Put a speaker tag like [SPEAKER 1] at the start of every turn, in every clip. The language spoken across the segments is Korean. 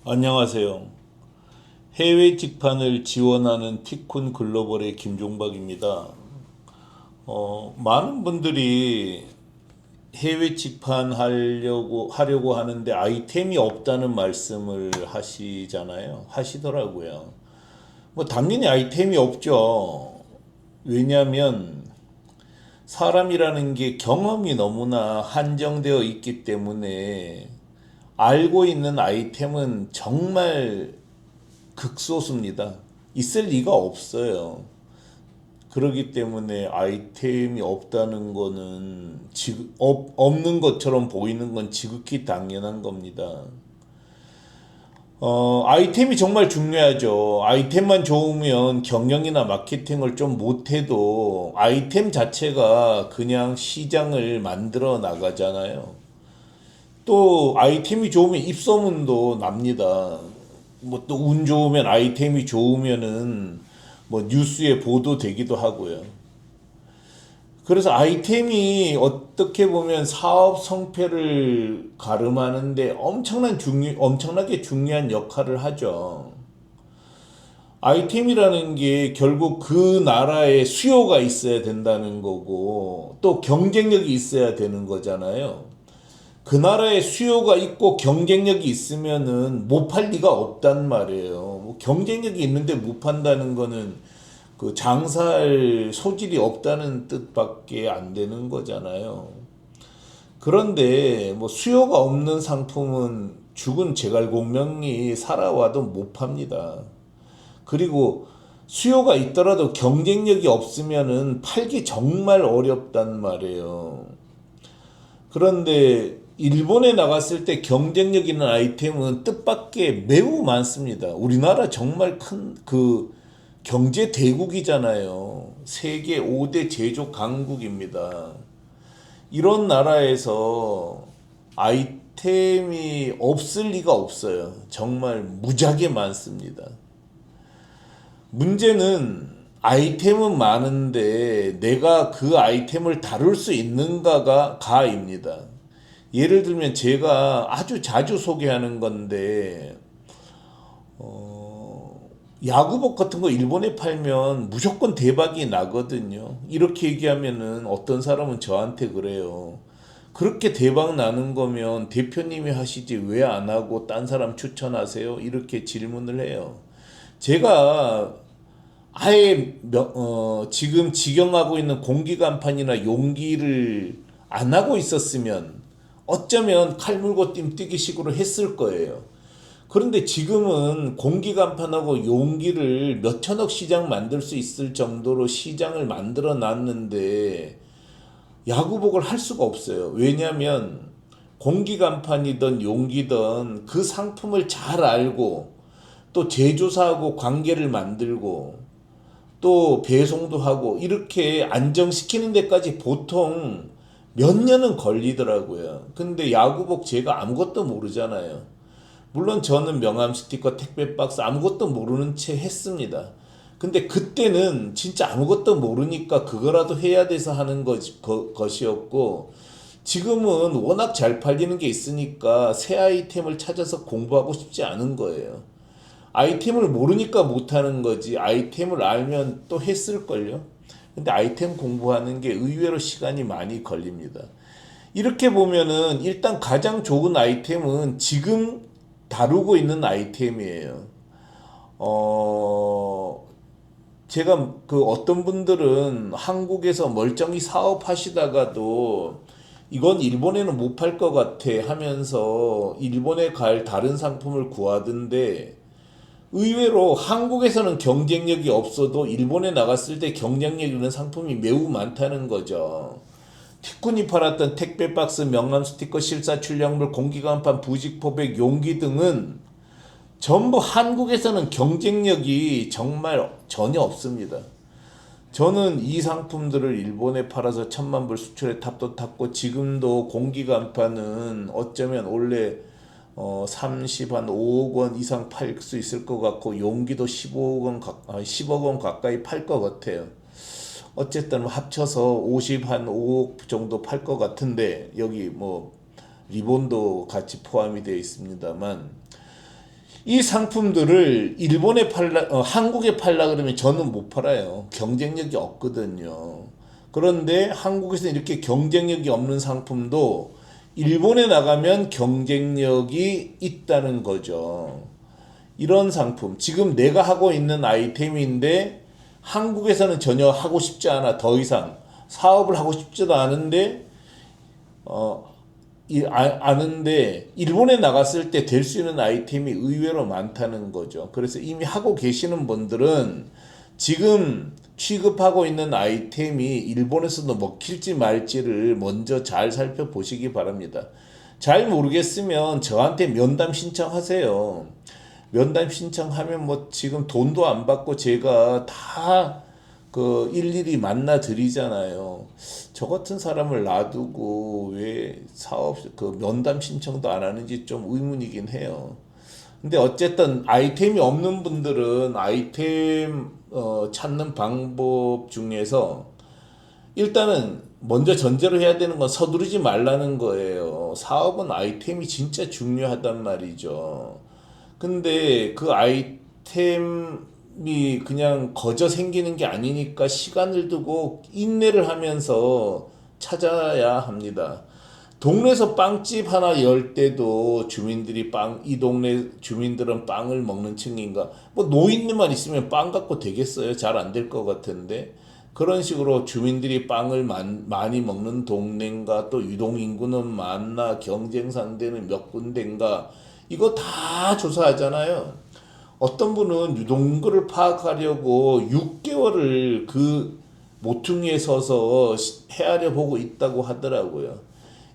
[SPEAKER 1] 안녕하세요. 해외 직판을 지원하는 티쿤 글로벌의 김종박입니다. 많은 분들이 해외 직판하려고 하는데 아이템이 없다는 말씀을 하시더라고요. 뭐 당연히 아이템이 없죠. 왜냐하면 사람이라는 게 경험이 너무나 한정되어 있기 때문에 알고 있는 아이템은 정말 극소수입니다. 있을 리가 없어요. 그렇기 때문에 아이템이 없다는 거는 없는 것처럼 보이는 건 지극히 당연한 겁니다. 아이템이 정말 중요하죠. 아이템만 좋으면 경영이나 마케팅을 좀 못해도 아이템 자체가 그냥 시장을 만들어 나가잖아요. 또 아이템이 좋으면 입소문도 납니다. 뭐 또 운 좋으면 아이템이 좋으면은 뭐 뉴스에 보도되기도 하고요. 그래서 아이템이 어떻게 보면 사업 성패를 가름하는데 엄청나게 중요한 역할을 하죠. 아이템이라는 게 결국 그 나라에 수요가 있어야 된다는 거고 또 경쟁력이 있어야 되는 거잖아요. 그 나라에 수요가 있고 경쟁력이 있으면은 못 팔 리가 없단 말이에요. 뭐 경쟁력이 있는데 못 판다는 거는 그 장사할 소질이 없다는 뜻밖에 안 되는 거잖아요. 그런데 뭐 수요가 없는 상품은 죽은 제갈공명이 살아와도 못 팝니다. 그리고 수요가 있더라도 경쟁력이 없으면은 팔기 정말 어렵단 말이에요. 그런데 일본에 나갔을 때 경쟁력 있는 아이템은 뜻밖의 매우 많습니다. 우리나라 정말 큰 그 경제 대국이잖아요. 세계 5대 제조 강국입니다. 이런 나라에서 아이템이 없을 리가 없어요. 정말 무지하게 많습니다. 문제는 아이템은 많은데 내가 그 아이템을 다룰 수 있는가가 가입니다. 예를 들면 제가 아주 자주 소개하는 건데 야구복 같은 거 일본에 팔면 무조건 대박이 나거든요. 이렇게 얘기하면은 어떤 사람은 저한테 그래요. 그렇게 대박 나는 거면 대표님이 하시지 왜 안 하고 딴 사람 추천하세요? 이렇게 질문을 해요. 제가 지금 직영하고 있는 공기간판이나 용기를 안 하고 있었으면 어쩌면 칼 물고 띠 뛰기식으로 했을 거예요. 그런데 지금은 공기간판하고 용기를 몇 천억 시장 만들 수 있을 정도로 시장을 만들어 놨는데 야구복을 할 수가 없어요. 왜냐하면 공기간판이든 용기든 그 상품을 잘 알고 또 제조사하고 관계를 만들고 또 배송도 하고 이렇게 안정시키는 데까지 보통 몇 년은 걸리더라고요. 근데 야구복 제가 아무것도 모르잖아요. 물론 저는 명함 스티커 택배 박스 아무것도 모르는 채 했습니다. 근데 그때는 진짜 아무것도 모르니까 그거라도 해야 돼서 하는 것이었고 지금은 워낙 잘 팔리는 게 있으니까 새 아이템을 찾아서 공부하고 싶지 않은 거예요. 아이템을 모르니까 못하는 거지 아이템을 알면 또 했을걸요. 근데 아이템 공부하는 게 의외로 시간이 많이 걸립니다. 이렇게 보면은 일단 가장 좋은 아이템은 지금 다루고 있는 아이템이에요. 어, 제가 그 어떤 분들은 한국에서 멀쩡히 사업하시다가도 이건 일본에는 못 팔 것 같아 하면서 일본에 갈 다른 상품을 구하던데 의외로 한국에서는 경쟁력이 없어도 일본에 나갔을 때 경쟁력 있는 상품이 매우 많다는 거죠. 티쿤이 팔았던 택배 박스, 명함 스티커, 실사 출력물, 공기간판, 부직포백, 용기 등은 전부 한국에서는 경쟁력이 정말 전혀 없습니다. 저는 이 상품들을 일본에 팔아서 1,000만 불 수출에 탑도 탔고 지금도 공기간판은 어쩌면 원래 30한 5억 원 이상 팔 수 있을 것 같고 용기도 10억 원 가까이 팔 것 같아요. 어쨌든 합쳐서 50한 5억 정도 팔 것 같은데 여기 뭐 리본도 같이 포함이 되어 있습니다만 이 상품들을 한국에 팔라 그러면 저는 못 팔아요. 경쟁력이 없거든요. 그런데 한국에서 이렇게 경쟁력이 없는 상품도 일본에 나가면 경쟁력이 있다는 거죠. 이런 상품, 지금 내가 하고 있는 아이템인데 한국에서는 전혀 하고 싶지 않아. 더 이상 사업을 하고 싶지도 않은데 아는데 일본에 나갔을 때 될 수 있는 아이템이 의외로 많다는 거죠. 그래서 이미 하고 계시는 분들은 지금 취급하고 있는 아이템이 일본에서도 먹힐지 말지를 먼저 잘 살펴보시기 바랍니다. 잘 모르겠으면 저한테 면담 신청하세요. 면담 신청하면 뭐 지금 돈도 안 받고 제가 다 그 일일이 만나 드리잖아요. 저 같은 사람을 놔두고 왜 사업 그 면담 신청도 안 하는지 좀 의문이긴 해요. 근데 어쨌든 아이템이 없는 분들은 아이템 찾는 방법 중에서 일단은 먼저 전제로 해야 되는 건 서두르지 말라는 거예요. 사업은 아이템이 진짜 중요하단 말이죠. 근데 그 아이템이 그냥 거저 생기는 게 아니니까 시간을 두고 인내를 하면서 찾아야 합니다. 동네에서 빵집 하나 열 때도 주민들이 이 동네 주민들은 빵을 먹는 층인가? 뭐 노인네만 있으면 빵 갖고 되겠어요? 잘 안 될 것 같은데. 그런 식으로 주민들이 빵을 많이 먹는 동네인가, 또 유동인구는 많나, 경쟁 상대는 몇 군데인가, 이거 다 조사하잖아요. 어떤 분은 유동인구를 파악하려고 6개월을 그 모퉁이에 서서 헤아려 보고 있다고 하더라고요.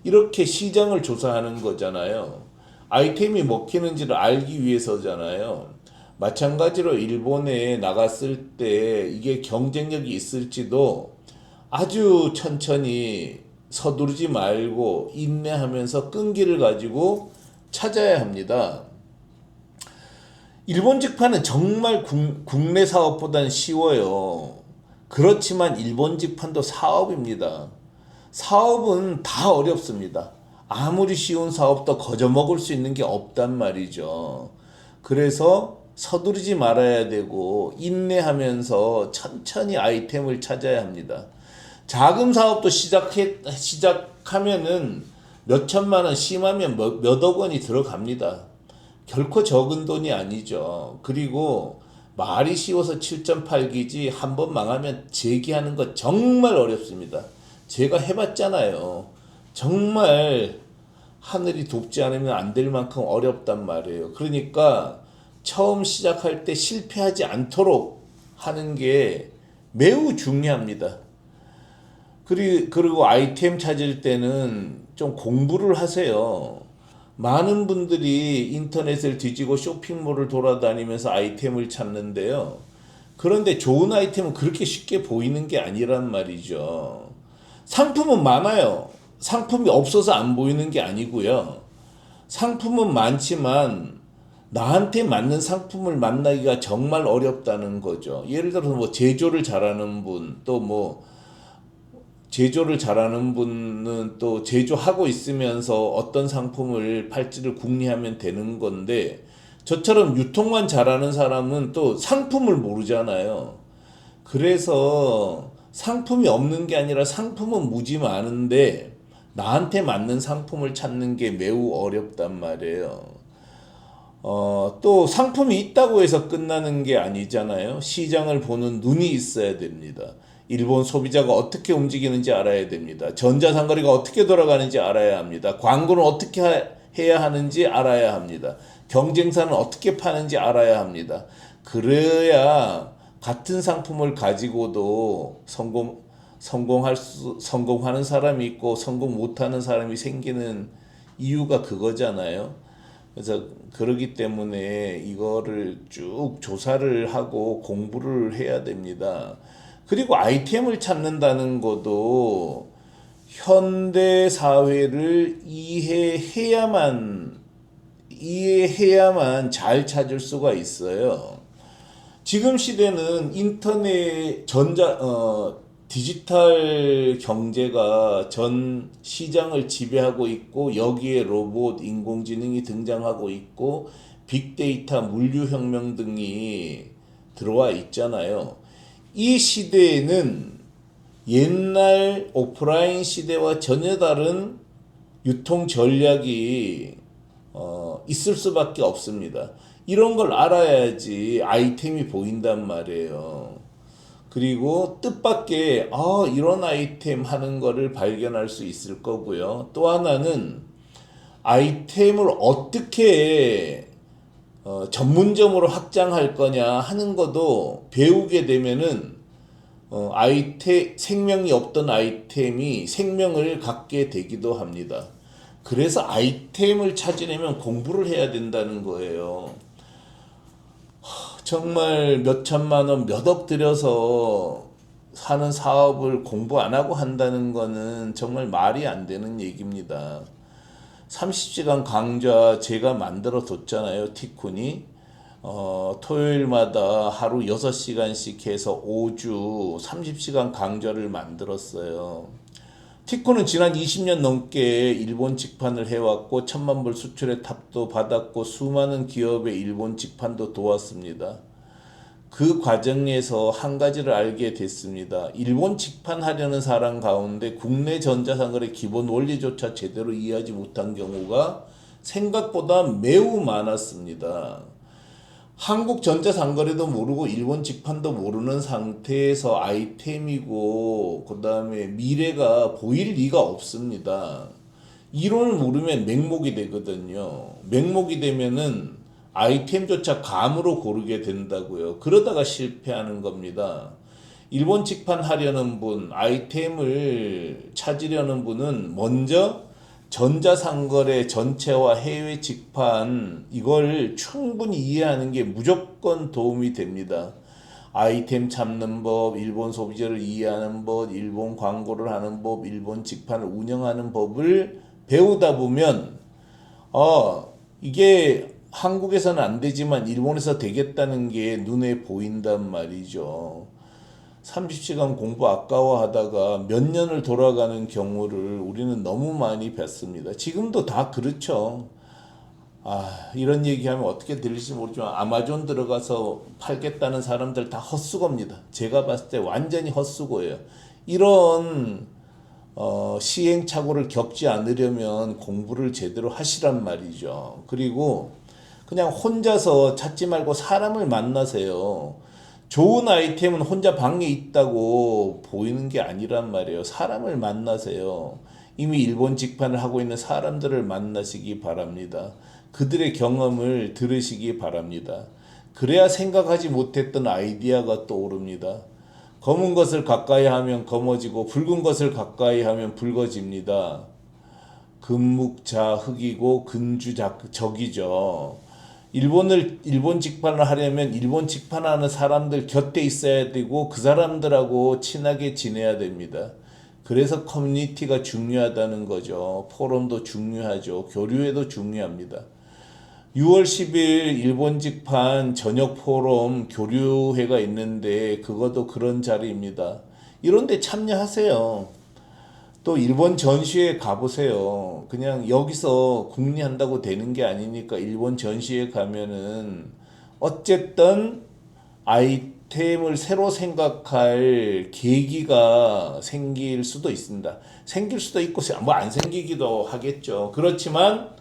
[SPEAKER 1] 이렇게 시장을 조사하는 거잖아요. 아이템이 먹히는지를 알기 위해서잖아요. 마찬가지로 일본에 나갔을 때 이게 경쟁력이 있을지도 아주 천천히 서두르지 말고 인내하면서 끈기를 가지고 찾아야 합니다. 일본 직판은 정말 국내 사업보다는 쉬워요. 그렇지만 일본 직판도 사업입니다. 사업은 다 어렵습니다. 아무리 쉬운 사업도 거저먹을 수 있는 게 없단 말이죠. 그래서 서두르지 말아야 되고 인내하면서 천천히 아이템을 찾아야 합니다. 자금 사업도 시작하면은 몇 천만 원, 심하면 몇억 원이 들어갑니다. 결코 적은 돈이 아니죠. 그리고 말이 쉬워서 7.8기지 한 번 망하면 재기하는 거 정말 어렵습니다. 제가 해봤잖아요. 정말 하늘이 돕지 않으면 안 될 만큼 어렵단 말이에요. 그러니까 처음 시작할 때 실패하지 않도록 하는 게 매우 중요합니다. 그리고 아이템 찾을 때는 좀 공부를 하세요. 많은 분들이 인터넷을 뒤지고 쇼핑몰을 돌아다니면서 아이템을 찾는데요. 그런데 좋은 아이템은 그렇게 쉽게 보이는 게 아니란 말이죠. 상품은 많아요. 상품이 없어서 안 보이는 게 아니고요. 상품은 많지만 나한테 맞는 상품을 만나기가 정말 어렵다는 거죠. 예를 들어서 뭐 제조를 잘하는 분, 또 뭐 제조를 잘하는 분은 또 제조하고 있으면서 어떤 상품을 팔지를 궁리하면 되는 건데, 저처럼 유통만 잘하는 사람은 또 상품을 모르잖아요. 그래서 상품이 없는 게 아니라 상품은 무지 많은데 나한테 맞는 상품을 찾는 게 매우 어렵단 말이에요. 또 상품이 있다고 해서 끝나는 게 아니잖아요. 시장을 보는 눈이 있어야 됩니다. 일본 소비자가 어떻게 움직이는지 알아야 됩니다. 전자상거래가 어떻게 돌아가는지 알아야 합니다. 광고는 어떻게 해야 하는지 알아야 합니다. 경쟁사는 어떻게 파는지 알아야 합니다. 그래야 같은 상품을 가지고도 성공하는 사람이 있고 성공 못하는 사람이 생기는 이유가 그거잖아요. 그래서 그러기 때문에 이거를 쭉 조사를 하고 공부를 해야 됩니다. 그리고 아이템을 찾는다는 것도 현대 사회를 이해해야만 잘 찾을 수가 있어요. 지금 시대는 인터넷 디지털 경제가 전 시장을 지배하고 있고 여기에 로봇, 인공지능이 등장하고 있고 빅데이터, 물류혁명 등이 들어와 있잖아요. 이 시대에는 옛날 오프라인 시대와 전혀 다른 유통 전략이 있을 수밖에 없습니다. 이런 걸 알아야지 아이템이 보인단 말이에요. 그리고 뜻밖의 이런 아이템 하는 거를 발견할 수 있을 거고요. 또 하나는 아이템을 어떻게 전문점으로 확장할 거냐 하는 것도 배우게 되면은 생명이 없던 아이템이 생명을 갖게 되기도 합니다. 그래서 아이템을 찾으려면 공부를 해야 된다는 거예요. 정말 몇 천만 원, 몇 억 들여서 사는 사업을 공부 안 하고 한다는 거는 정말 말이 안 되는 얘기입니다. 30시간 강좌 제가 만들어 뒀잖아요, 티쿤이. 토요일마다 하루 6시간씩 해서 5주 30시간 강좌를 만들었어요. 티코는 지난 20년 넘게 일본 직판을 해왔고 1,000만 불 수출의 탑도 받았고 수많은 기업의 일본 직판도 도왔습니다. 그 과정에서 한 가지를 알게 됐습니다. 일본 직판하려는 사람 가운데 국내 전자상거래 기본 원리조차 제대로 이해하지 못한 경우가 생각보다 매우 많았습니다. 한국 전자상거래도 모르고 일본 직판도 모르는 상태에서 아이템이고 그 다음에 미래가 보일 리가 없습니다. 이론을 모르면 맹목이 되거든요. 맹목이 되면은 아이템조차 감으로 고르게 된다고요. 그러다가 실패하는 겁니다. 일본 직판 하려는 분, 아이템을 찾으려는 분은 먼저 전자상거래 전체와 해외 직판 이걸 충분히 이해하는 게 무조건 도움이 됩니다. 아이템 찾는 법, 일본 소비자를 이해하는 법, 일본 광고를 하는 법, 일본 직판을 운영하는 법을 배우다 보면 이게 한국에서는 안 되지만 일본에서 되겠다는 게 눈에 보인단 말이죠. 30시간 공부 아까워하다가 몇 년을 돌아가는 경우를 우리는 너무 많이 뵀습니다. 지금도 다 그렇죠. 이런 얘기하면 어떻게 들릴지 모르지만 아마존 들어가서 팔겠다는 사람들 다 헛수고입니다. 제가 봤을 때 완전히 헛수고예요. 이런 시행착오를 겪지 않으려면 공부를 제대로 하시란 말이죠. 그리고 그냥 혼자서 찾지 말고 사람을 만나세요. 좋은 아이템은 혼자 방에 있다고 보이는 게 아니란 말이에요. 사람을 만나세요. 이미 일본 직판을 하고 있는 사람들을 만나시기 바랍니다. 그들의 경험을 들으시기 바랍니다. 그래야 생각하지 못했던 아이디어가 떠오릅니다. 검은 것을 가까이 하면 검어지고 붉은 것을 가까이 하면 붉어집니다. 금묵자흑이고 근주적이죠. 일본 직판을 하려면 일본 직판하는 사람들 곁에 있어야 되고 그 사람들하고 친하게 지내야 됩니다. 그래서 커뮤니티가 중요하다는 거죠. 포럼도 중요하죠. 교류회도 중요합니다. 6월 10일 일본 직판 저녁 포럼 교류회가 있는데 그것도 그런 자리입니다. 이런데 참여하세요. 또 일본 전시회 가보세요. 그냥 여기서 궁리한다고 되는 게 아니니까 일본 전시회 가면은 어쨌든 아이템을 새로 생각할 계기가 생길 수도 있습니다. 생길 수도 있고 뭐 안 생기기도 하겠죠. 그렇지만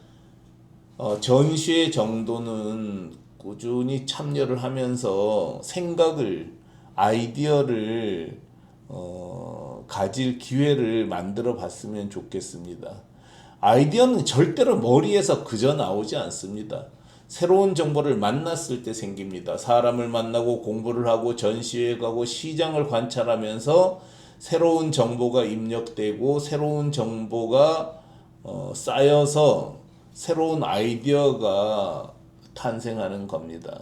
[SPEAKER 1] 전시회 정도는 꾸준히 참여를 하면서 생각을 아이디어를 가질 기회를 만들어 봤으면 좋겠습니다. 아이디어는 절대로 머리에서 그저 나오지 않습니다. 새로운 정보를 만났을 때 생깁니다. 사람을 만나고 공부를 하고 전시회 가고 시장을 관찰하면서 새로운 정보가 입력되고 새로운 정보가 쌓여서 새로운 아이디어가 탄생하는 겁니다.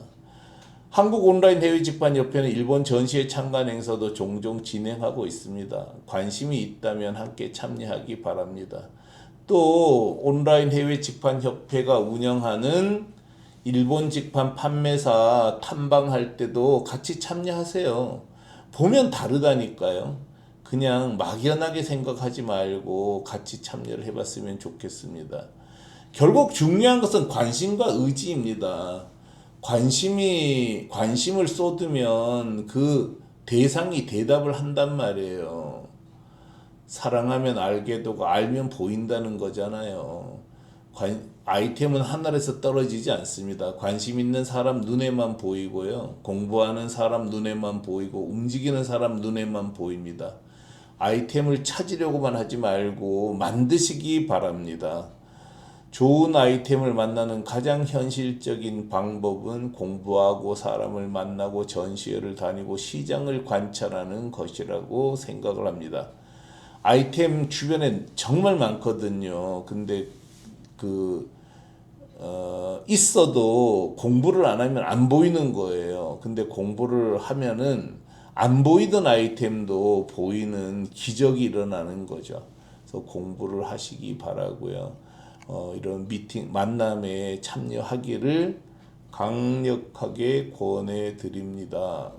[SPEAKER 1] 한국 온라인 해외직판협회는 일본 전시회 참관 행사도 종종 진행하고 있습니다. 관심이 있다면 함께 참여하기 바랍니다. 또 온라인 해외직판협회가 운영하는 일본 직판 판매사 탐방할 때도 같이 참여하세요. 보면 다르다니까요. 그냥 막연하게 생각하지 말고 같이 참여를 해봤으면 좋겠습니다. 결국 중요한 것은 관심과 의지입니다. 관심을 쏟으면 그 대상이 대답을 한단 말이에요. 사랑하면 알게 되고 알면 보인다는 거잖아요. 아이템은 하늘에서 떨어지지 않습니다. 관심 있는 사람 눈에만 보이고요. 공부하는 사람 눈에만 보이고 움직이는 사람 눈에만 보입니다. 아이템을 찾으려고만 하지 말고 만드시기 바랍니다. 좋은 아이템을 만나는 가장 현실적인 방법은 공부하고 사람을 만나고 전시회를 다니고 시장을 관찰하는 것이라고 생각을 합니다. 아이템 주변에 정말 많거든요. 근데 있어도 공부를 안 하면 안 보이는 거예요. 근데 공부를 하면은 안 보이던 아이템도 보이는 기적이 일어나는 거죠. 그래서 공부를 하시기 바라고요. 이런 만남에 참여하기를 강력하게 권해 드립니다.